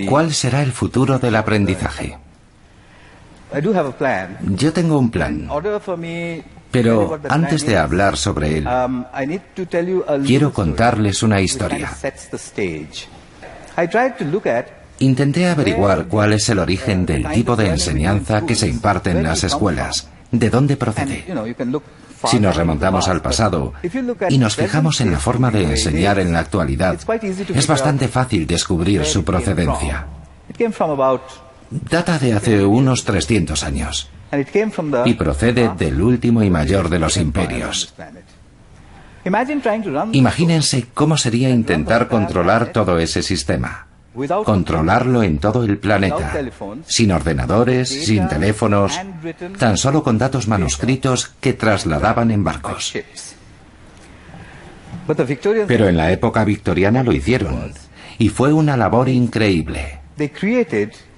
¿Cuál será el futuro del aprendizaje? Yo tengo un plan, pero antes de hablar sobre él, quiero contarles una historia. Intenté averiguar cuál es el origen del tipo de enseñanza que se imparte en las escuelas, de dónde procede. Si nos remontamos al pasado y nos fijamos en la forma de enseñar en la actualidad, es bastante fácil descubrir su procedencia. Data de hace unos 300 años y procede del último y mayor de los imperios. Imagínense cómo sería intentar controlar todo ese sistema. Controlarlo en todo el planeta, sin ordenadores, sin teléfonos, tan solo con datos manuscritos que trasladaban en barcos. Pero en la época victoriana lo hicieron, y fue una labor increíble.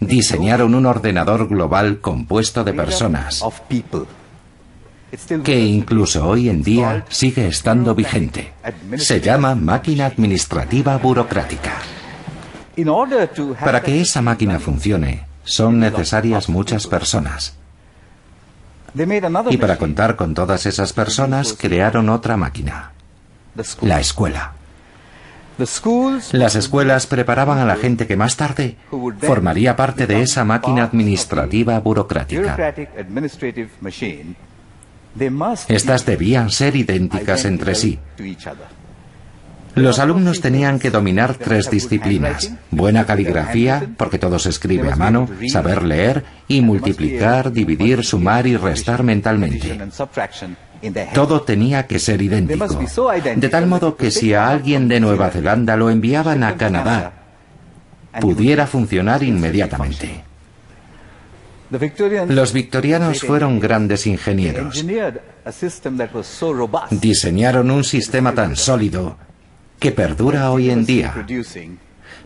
Diseñaron un ordenador global compuesto de personas, que incluso hoy en día sigue estando vigente. Se llama máquina administrativa burocrática. Para que esa máquina funcione, son necesarias muchas personas. Y para contar con todas esas personas, crearon otra máquina, la escuela. Las escuelas preparaban a la gente que más tarde formaría parte de esa máquina administrativa burocrática. Estas debían ser idénticas entre sí. Los alumnos tenían que dominar 3 disciplinas: buena caligrafía, porque todo se escribe a mano, saber leer y multiplicar, dividir, sumar y restar mentalmente. Todo tenía que ser idéntico, de tal modo que si a alguien de Nueva Zelanda lo enviaban a Canadá, pudiera funcionar inmediatamente. Los victorianos fueron grandes ingenieros. Diseñaron un sistema tan sólido que perdura hoy en día,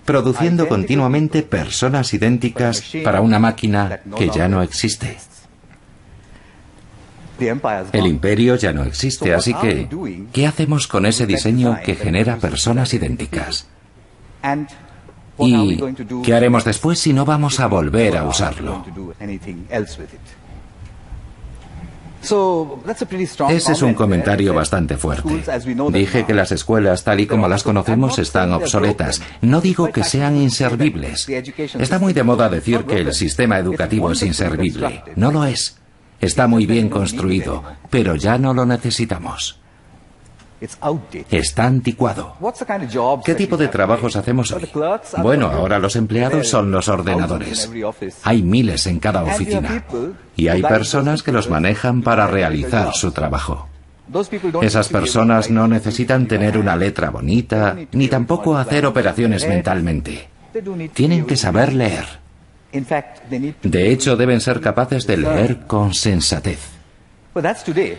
produciendo continuamente personas idénticas para una máquina que ya no existe. El imperio ya no existe, así que, ¿qué hacemos con ese diseño que genera personas idénticas? ¿Y qué haremos después si no vamos a volver a usarlo? Ese es un comentario bastante fuerte. Dije que las escuelas, tal y como las conocemos, están obsoletas. No digo que sean inservibles. Está muy de moda decir que el sistema educativo es inservible. No lo es. Está muy bien construido, pero ya no lo necesitamos. Está anticuado. ¿Qué tipo de trabajos hacemos hoy? Bueno, ahora los empleados son los ordenadores. Hay miles en cada oficina. Y hay personas que los manejan para realizar su trabajo. Esas personas no necesitan tener una letra bonita, ni tampoco hacer operaciones mentalmente. Tienen que saber leer. De hecho, deben ser capaces de leer con sensatez.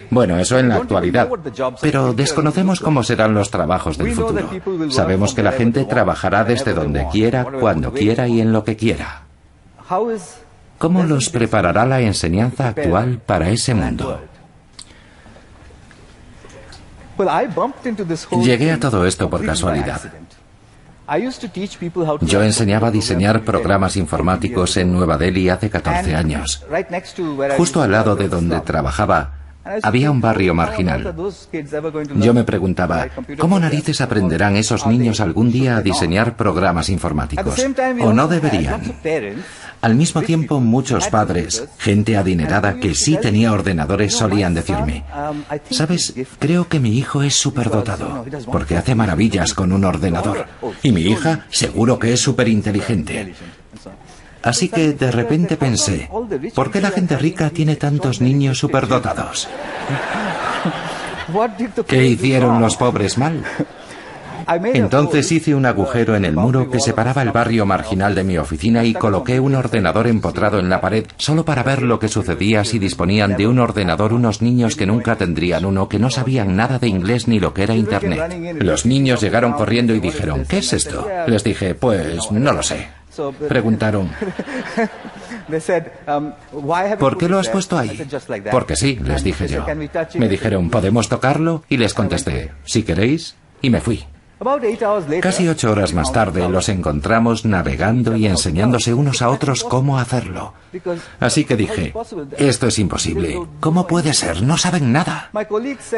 Bueno, eso en la actualidad, pero desconocemos cómo serán los trabajos del futuro. Sabemos que la gente trabajará desde donde quiera, cuando quiera y en lo que quiera. ¿Cómo los preparará la enseñanza actual para ese mundo? Llegué a todo esto por casualidad. Yo enseñaba a diseñar programas informáticos en Nueva Delhi hace 14 años. Justo al lado de donde trabajaba, había un barrio marginal. Yo me preguntaba, ¿cómo narices aprenderán esos niños algún día a diseñar programas informáticos? ¿O no deberían? Al mismo tiempo, muchos padres, gente adinerada que sí tenía ordenadores, solían decirme, ¿sabes? Creo que mi hijo es superdotado, porque hace maravillas con un ordenador. Y mi hija seguro que es superinteligente. Así que de repente pensé, ¿por qué la gente rica tiene tantos niños superdotados? ¿Qué hicieron los pobres mal? Entonces hice un agujero en el muro que separaba el barrio marginal de mi oficina y coloqué un ordenador empotrado en la pared solo para ver lo que sucedía si disponían de un ordenador unos niños que nunca tendrían uno, que no sabían nada de inglés ni lo que era Internet. Los niños llegaron corriendo y dijeron, ¿qué es esto? Les dije, pues no lo sé. Preguntaron, ¿por qué lo has puesto ahí? Porque sí, les dije yo. Me dijeron, ¿podemos tocarlo? Y les contesté, si queréis, y me fui. Casi 8 horas más tarde los encontramos navegando y enseñándose unos a otros cómo hacerlo. Así que dije, esto es imposible. ¿Cómo puede ser? No saben nada.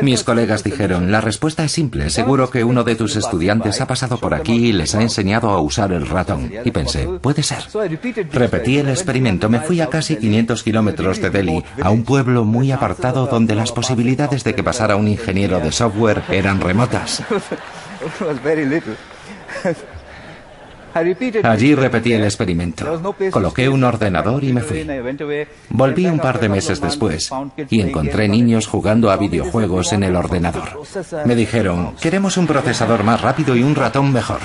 Mis colegas dijeron, la respuesta es simple. Seguro que uno de tus estudiantes ha pasado por aquí y les ha enseñado a usar el ratón. Y pensé, puede ser. Repetí el experimento. Me fui a casi 500 kilómetros de Delhi, a un pueblo muy apartado donde las posibilidades de que pasara un ingeniero de software eran remotas. Allí repetí el experimento. Coloqué un ordenador y me fui. Volví un par de meses después y encontré niños jugando a videojuegos en el ordenador. Me dijeron, queremos un procesador más rápido y un ratón mejor.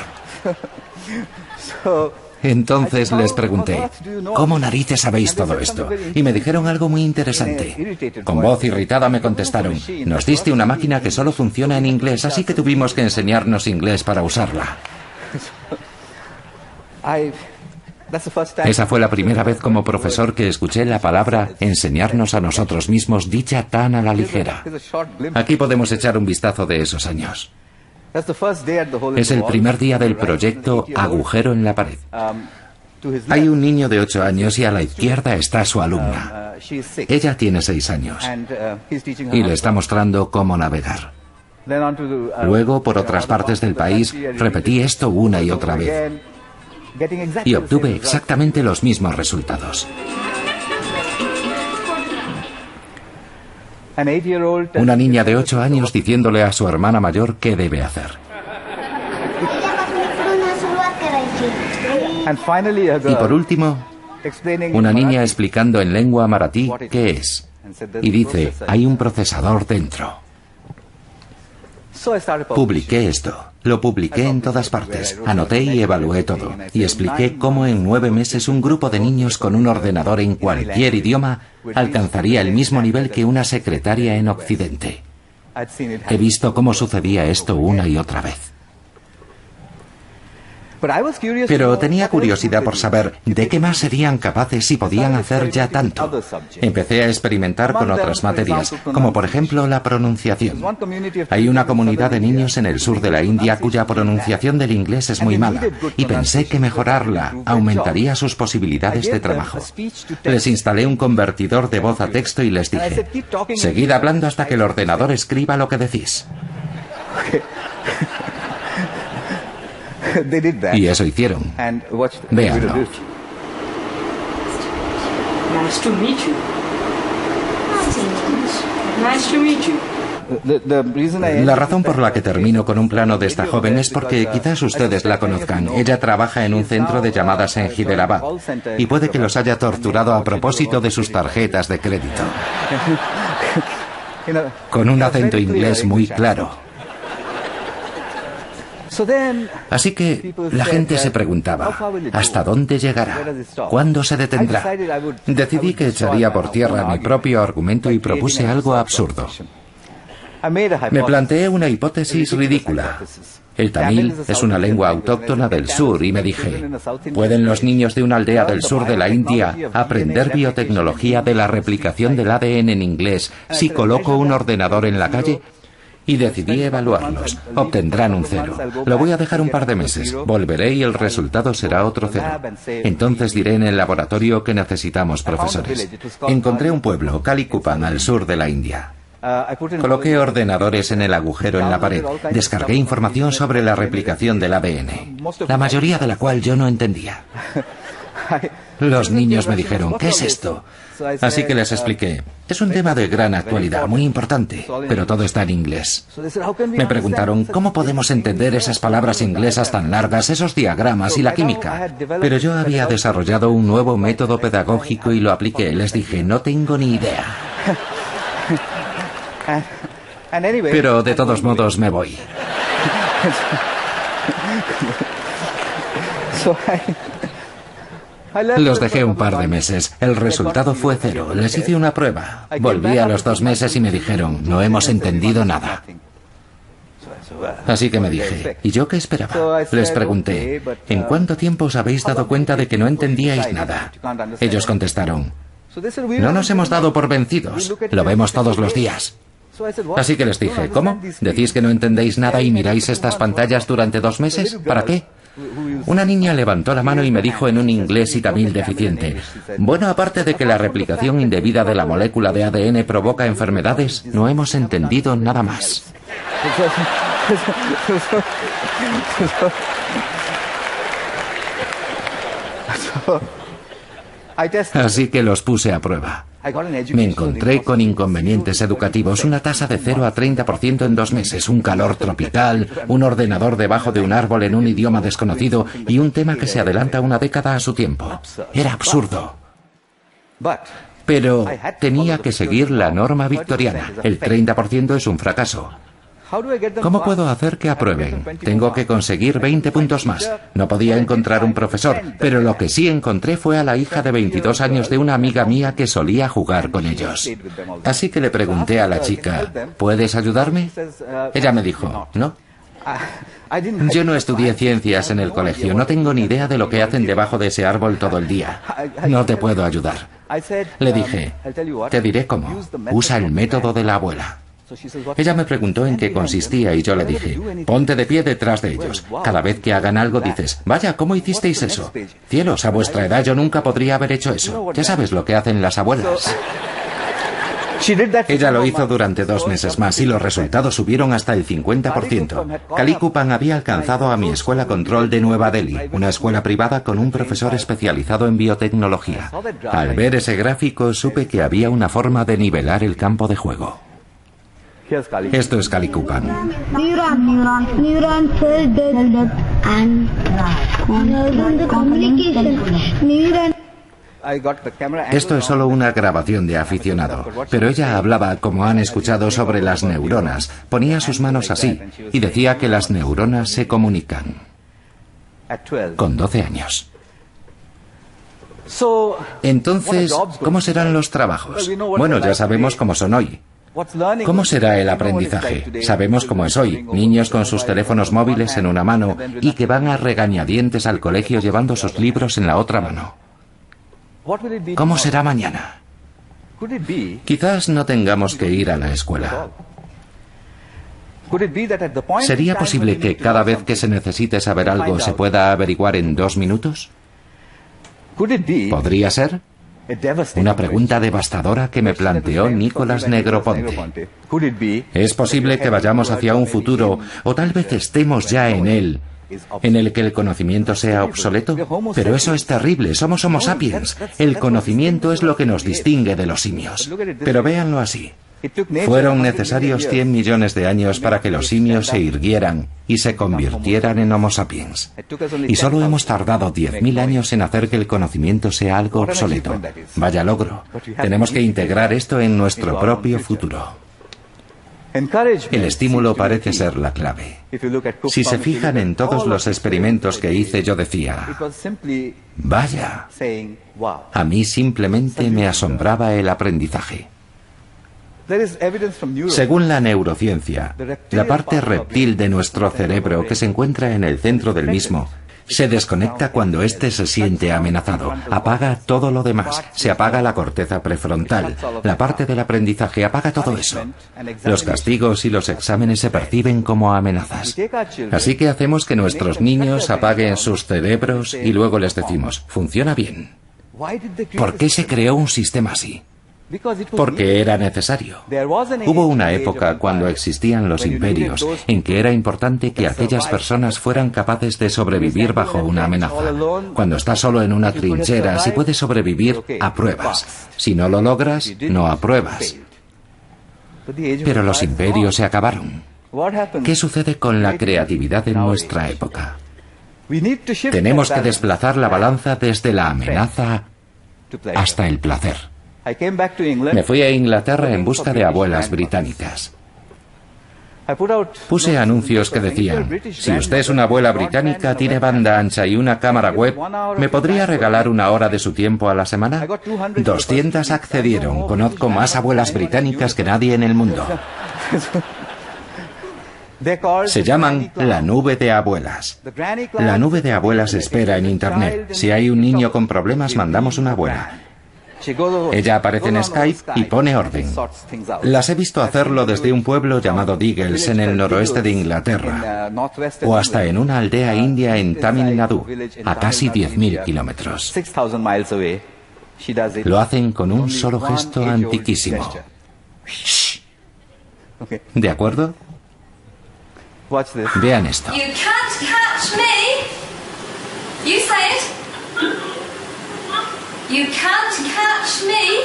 Entonces les pregunté, ¿cómo narices sabéis todo esto? Y me dijeron algo muy interesante. Con voz irritada me contestaron, nos diste una máquina que solo funciona en inglés, así que tuvimos que enseñarnos inglés para usarla. Esa fue la primera vez como profesor que escuché la palabra enseñarnos a nosotros mismos dicha tan a la ligera. Aquí podemos echar un vistazo de esos años. Es el primer día del proyecto Agujero en la pared. Hay un niño de 8 años y a la izquierda está su alumna. Ella tiene 6 años y le está mostrando cómo navegar. Luego, por otras partes del país, repetí esto una y otra vez y obtuve exactamente los mismos resultados. Una niña de 8 años diciéndole a su hermana mayor qué debe hacer. Y por último, una niña explicando en lengua maratí qué es. Y dice, hay un procesador dentro. Publiqué esto. Lo publiqué en todas partes. Anoté y evalué todo. Y expliqué cómo en 9 meses un grupo de niños con un ordenador en cualquier idioma alcanzaría el mismo nivel que una secretaria en Occidente. He visto cómo sucedía esto una y otra vez. Pero tenía curiosidad por saber de qué más serían capaces si podían hacer ya tanto. Empecé a experimentar con otras materias, como por ejemplo la pronunciación. Hay una comunidad de niños en el sur de la India cuya pronunciación del inglés es muy mala, y pensé que mejorarla aumentaría sus posibilidades de trabajo. Les instalé un convertidor de voz a texto y les dije, seguid hablando hasta que el ordenador escriba lo que decís. Y eso hicieron. Véanlo. La razón por la que termino con un plano de esta joven es porque quizás ustedes la conozcan. Ella trabaja en un centro de llamadas en Hyderabad y puede que los haya torturado a propósito de sus tarjetas de crédito. Con un acento inglés muy claro. Así que la gente se preguntaba, ¿hasta dónde llegará? ¿Cuándo se detendrá? Decidí que echaría por tierra mi propio argumento y propuse algo absurdo. Me planteé una hipótesis ridícula. El tamil es una lengua autóctona del sur y me dije, ¿pueden los niños de una aldea del sur de la India aprender biotecnología de la replicación del ADN en inglés si coloco un ordenador en la calle? Y decidí evaluarlos. Obtendrán un 0. Lo voy a dejar un par de meses. Volveré y el resultado será otro 0. Entonces diré en el laboratorio que necesitamos profesores. Encontré un pueblo, Kalikupan, al sur de la India. Coloqué ordenadores en el agujero en la pared. Descargué información sobre la replicación del ADN, la mayoría de la cual yo no entendía. Los niños me dijeron, ¿qué es esto? Así que les expliqué, es un tema de gran actualidad, muy importante, pero todo está en inglés. Me preguntaron, ¿cómo podemos entender esas palabras inglesas tan largas, esos diagramas y la química? Pero yo había desarrollado un nuevo método pedagógico y lo apliqué. Les dije, no tengo ni idea. Pero de todos modos me voy. Los dejé un par de meses. El resultado fue 0. Les hice una prueba. Volví a los 2 meses y me dijeron, no hemos entendido nada. Así que me dije, ¿y yo qué esperaba? Les pregunté, ¿en cuánto tiempo os habéis dado cuenta de que no entendíais nada? Ellos contestaron, no nos hemos dado por vencidos. Lo vemos todos los días. Así que les dije, ¿cómo? ¿Decís que no entendéis nada y miráis estas pantallas durante 2 meses? ¿Para qué? Una niña levantó la mano y me dijo en un inglés y tamil deficiente, bueno, aparte de que la replicación indebida de la molécula de ADN provoca enfermedades, no hemos entendido nada más. Así que los puse a prueba. Me encontré con inconvenientes educativos, una tasa de 0 a 30% en 2 meses, un calor tropical, un ordenador debajo de un árbol en un idioma desconocido y un tema que se adelanta una década a su tiempo. Era absurdo. Pero tenía que seguir la norma victoriana. El 30% es un fracaso. ¿Cómo puedo hacer que aprueben? Tengo que conseguir 20 puntos más. No podía encontrar un profesor, pero lo que sí encontré fue a la hija de 22 años de una amiga mía que solía jugar con ellos. Así que le pregunté a la chica, ¿puedes ayudarme? Ella me dijo, no. Yo no estudié ciencias en el colegio, no tengo ni idea de lo que hacen debajo de ese árbol todo el día. No te puedo ayudar. Le dije, te diré cómo. Usa el método de la abuela. Ella me preguntó en qué consistía y yo le dije, ponte de pie detrás de ellos. Cada vez que hagan algo dices, vaya, ¿cómo hicisteis eso? Cielos, a vuestra edad yo nunca podría haber hecho eso. Ya sabes lo que hacen las abuelas. Ella lo hizo durante 2 meses más y los resultados subieron hasta el 50%. Kalikupan había alcanzado a mi escuela control de Nueva Delhi, una escuela privada con un profesor especializado en biotecnología. Al ver ese gráfico supe que había una forma de nivelar el campo de juego. Esto es Kalikupan. Esto es solo una grabación de aficionado, pero ella hablaba, como han escuchado, sobre las neuronas. Ponía sus manos así y decía que las neuronas se comunican. Con 12 años. Entonces, ¿cómo serán los trabajos? Bueno, ya sabemos cómo son hoy. ¿Cómo será el aprendizaje? Sabemos cómo es hoy, niños con sus teléfonos móviles en una mano y que van a regañadientes al colegio llevando sus libros en la otra mano. ¿Cómo será mañana? Quizás no tengamos que ir a la escuela. ¿Sería posible que cada vez que se necesite saber algo se pueda averiguar en 2 minutos? ¿Podría ser? Una pregunta devastadora que me planteó Nicolás Negroponte. ¿Es posible que vayamos hacia un futuro, o tal vez estemos ya en él, en el que el conocimiento sea obsoleto? Pero eso es terrible, somos Homo sapiens. El conocimiento es lo que nos distingue de los simios. Pero véanlo así. Fueron necesarios 100 millones de años para que los simios se irguieran y se convirtieran en Homo sapiens. Y solo hemos tardado 10.000 años en hacer que el conocimiento sea algo obsoleto. Vaya logro. Tenemos que integrar esto en nuestro propio futuro. El estímulo parece ser la clave. Si se fijan en todos los experimentos que hice, yo decía, vaya, a mí simplemente me asombraba el aprendizaje. Según la neurociencia, la parte reptil de nuestro cerebro que se encuentra en el centro del mismo se desconecta cuando éste se siente amenazado. Apaga todo lo demás. Se apaga la corteza prefrontal. La parte del aprendizaje apaga todo eso. Los castigos y los exámenes se perciben como amenazas. Así que hacemos que nuestros niños apaguen sus cerebros y luego les decimos, funciona bien. ¿Por qué se creó un sistema así? Porque era necesario. Hubo una época cuando existían los imperios en que era importante que aquellas personas fueran capaces de sobrevivir bajo una amenaza. Cuando estás solo en una trinchera, si puedes sobrevivir, apruebas. Si no lo logras, no apruebas. Pero los imperios se acabaron. ¿Qué sucede con la creatividad en nuestra época? Tenemos que desplazar la balanza desde la amenaza hasta el placer. Me fui a Inglaterra en busca de abuelas británicas. Puse anuncios que decían, si usted es una abuela británica, tiene banda ancha y una cámara web, ¿me podría regalar 1 hora de su tiempo a la semana? 200 accedieron. Conozco más abuelas británicas que nadie en el mundo. Se llaman la nube de abuelas. La nube de abuelas espera en Internet. Si hay un niño con problemas, mandamos una abuela. Ella aparece en Skype y pone orden. Las he visto hacerlo desde un pueblo llamado Diggles en el noroeste de Inglaterra, o hasta en una aldea india en Tamil Nadu, a casi 10.000 kilómetros. Lo hacen con un solo gesto antiquísimo. Shh. ¿De acuerdo? Vean esto. You can't catch me. You say it. You can't catch me.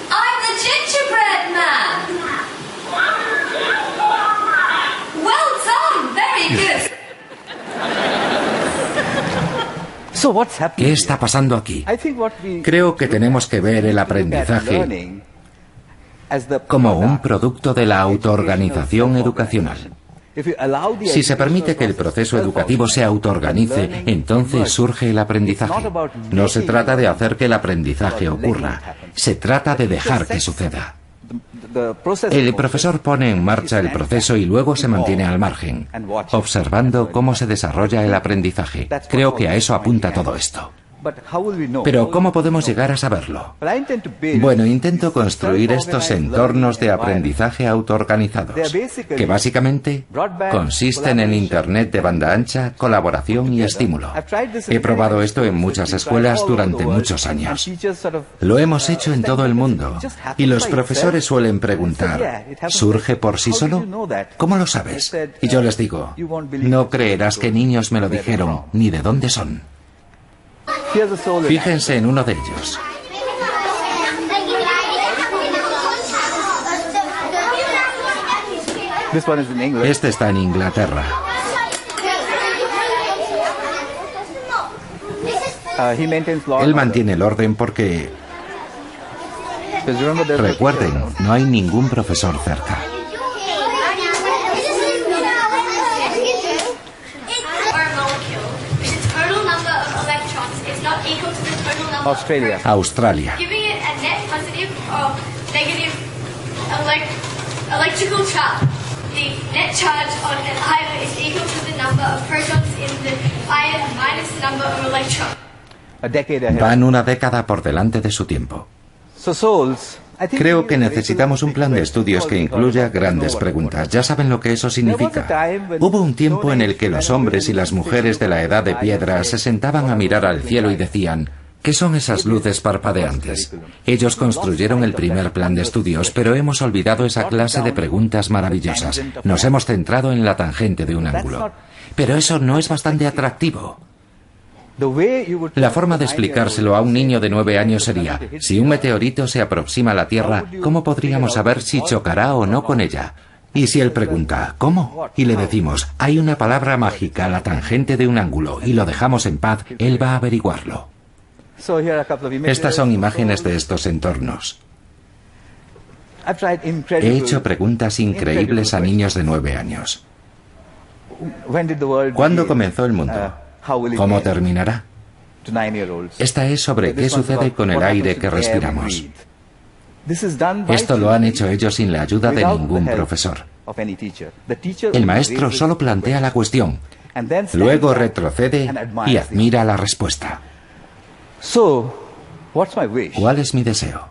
I'm the gingerbread man. Well done. Very good. ¿Qué está pasando aquí? Creo que tenemos que ver el aprendizaje como un producto de la autoorganización educacional. Si se permite que el proceso educativo se autoorganice, entonces surge el aprendizaje. No se trata de hacer que el aprendizaje ocurra, se trata de dejar que suceda. El profesor pone en marcha el proceso y luego se mantiene al margen, observando cómo se desarrolla el aprendizaje. Creo que a eso apunta todo esto. Pero ¿cómo podemos llegar a saberlo? Bueno, intento construir estos entornos de aprendizaje autoorganizados, que básicamente consisten en Internet de banda ancha, colaboración y estímulo. He probado esto en muchas escuelas durante muchos años. Lo hemos hecho en todo el mundo, y los profesores suelen preguntar, ¿surge por sí solo? ¿Cómo lo sabes? Y yo les digo, no creerás que niños me lo dijeron, ni de dónde son. Fíjense en uno de ellos. Este está en Inglaterra. Él mantiene el orden porque... Recuerden, no hay ningún profesor cerca. Australia. Giving it a net positive or negative electrical charge. The net charge on an ion is equal to the number of protons in the ion minus the number of electrons. Van una década por delante de su tiempo. Creo que necesitamos un plan de estudios que incluya grandes preguntas. Ya saben lo que eso significa. Hubo un tiempo en el que los hombres y las mujeres de la edad de piedra se sentaban a mirar al cielo y decían, ¿qué son esas luces parpadeantes? Ellos construyeron el primer plan de estudios, pero hemos olvidado esa clase de preguntas maravillosas. Nos hemos centrado en la tangente de un ángulo. Pero eso no es bastante atractivo. La forma de explicárselo a un niño de 9 años sería, si un meteorito se aproxima a la Tierra, ¿cómo podríamos saber si chocará o no con ella? Y si él pregunta, ¿cómo? Y le decimos, hay una palabra mágica, la tangente de un ángulo, y lo dejamos en paz, él va a averiguarlo. Estas son imágenes de estos entornos. He hecho preguntas increíbles a niños de 9 años. ¿Cuándo comenzó el mundo? ¿Cómo terminará? Esta es sobre qué sucede con el aire que respiramos. Esto lo han hecho ellos sin la ayuda de ningún profesor. El maestro solo plantea la cuestión, luego retrocede y admira la respuesta. ¿Cuál es mi deseo?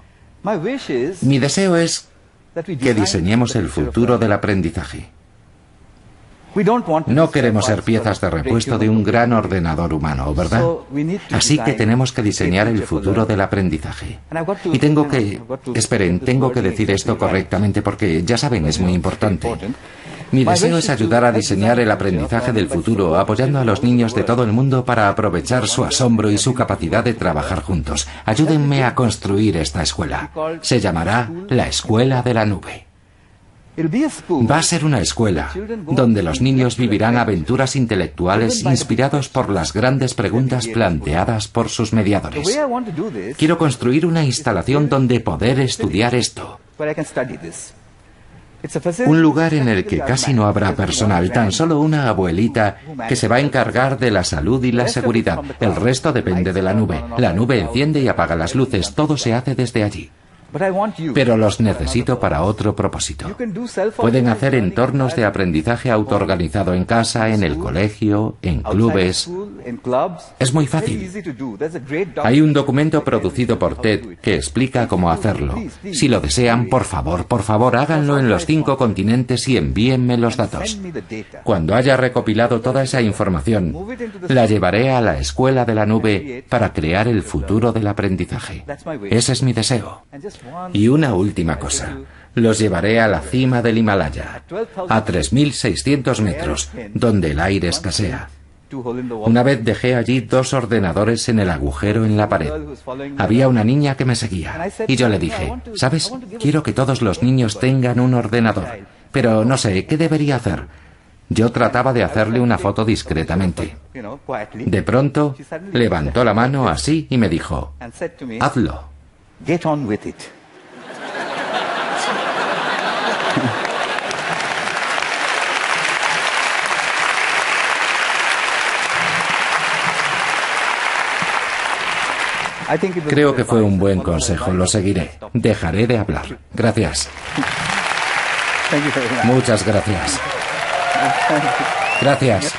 Mi deseo es que diseñemos el futuro del aprendizaje. No queremos ser piezas de repuesto de un gran ordenador humano, ¿verdad? Así que tenemos que diseñar el futuro del aprendizaje. Y tengo que decir esto correctamente porque, ya saben, es muy importante. Mi deseo es ayudar a diseñar el aprendizaje del futuro, apoyando a los niños de todo el mundo para aprovechar su asombro y su capacidad de trabajar juntos. Ayúdenme a construir esta escuela. Se llamará la Escuela de la Nube. Va a ser una escuela donde los niños vivirán aventuras intelectuales inspirados por las grandes preguntas planteadas por sus mediadores. Quiero construir una instalación donde poder estudiar esto. Un lugar en el que casi no habrá personal, tan solo una abuelita que se va a encargar de la salud y la seguridad. El resto depende de la nube. La nube enciende y apaga las luces, todo se hace desde allí. Pero los necesito para otro propósito. Pueden hacer entornos de aprendizaje autoorganizado en casa, en el colegio, en clubes Es muy fácil. Hay un documento producido por TED que explica cómo hacerlo. Si lo desean, por favor, háganlo en los 5 continentes y envíenme los datos. Cuando haya recopilado toda esa información, la llevaré a la escuela de la nube para crear el futuro del aprendizaje. Ese es mi deseo. Y una última cosa. Los llevaré a la cima del Himalaya, a 3.600 metros, donde el aire escasea. Una vez dejé allí 2 ordenadores en el agujero en la pared. Había una niña que me seguía, y yo le dije, ¿sabes? Quiero que todos los niños tengan un ordenador, pero no sé, ¿qué debería hacer? Yo trataba de hacerle una foto discretamente. De pronto, levantó la mano así y me dijo, hazlo. Creo que fue un buen consejo, lo seguiré. Dejaré de hablar. Gracias. Muchas gracias. Gracias.